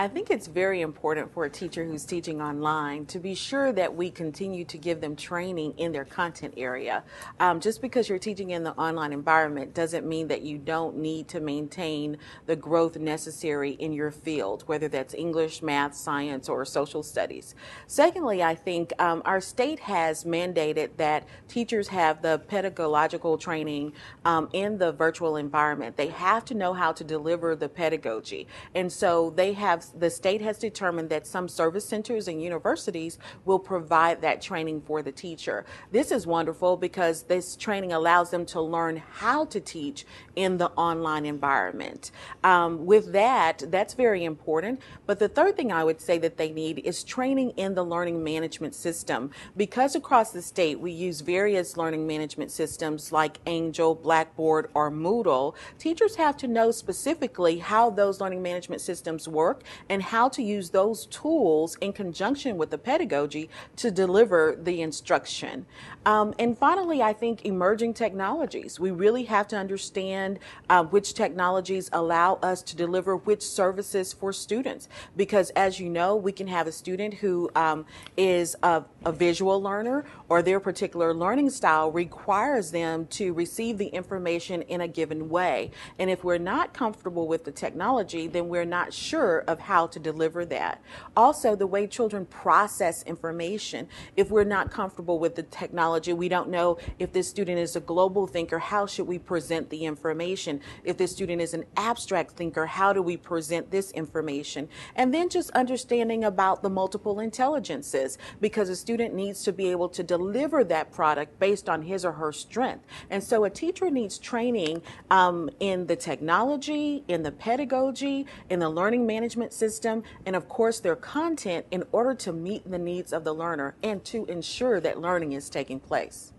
I think it's very important for a teacher who's teaching online to be sure that we continue to give them training in their content area. Just because you're teaching in the online environment doesn't mean that you don't need to maintain the growth necessary in your field, whether that's English, math, science, or social studies. Secondly, I think our state has mandated that teachers have the pedagogical training in the virtual environment. They have to know how to deliver the pedagogy. And so the state has determined that some service centers and universities will provide that training for the teacher. This is wonderful because this training allows them to learn how to teach in the online environment. With that, that's very important. But the third thing I would say that they need is training in the learning management system. Because across the state we use various learning management systems like Angel, Blackboard, or Moodle, teachers have to know specifically how those learning management systems work and how to use those tools in conjunction with the pedagogy to deliver the instruction. And finally, I think emerging technologies. We really have to understand which technologies allow us to deliver which services for students. Because as you know, we can have a student who is a visual learner, or their particular learning style requires them to receive the information in a given way. And if we're not comfortable with the technology, then we're not sure of how to deliver that. Also, the way children process information. If we're not comfortable with the technology, we don't know if this student is a global thinker, how should we present the information? If this student is an abstract thinker, how do we present this information? And then just understanding about the multiple intelligences, because a student needs to be able to deliver that product based on his or her strength. And so a teacher needs training in the technology, in the pedagogy, in the learning management system, and of course their content in order to meet the needs of the learner and to ensure that learning is taking place.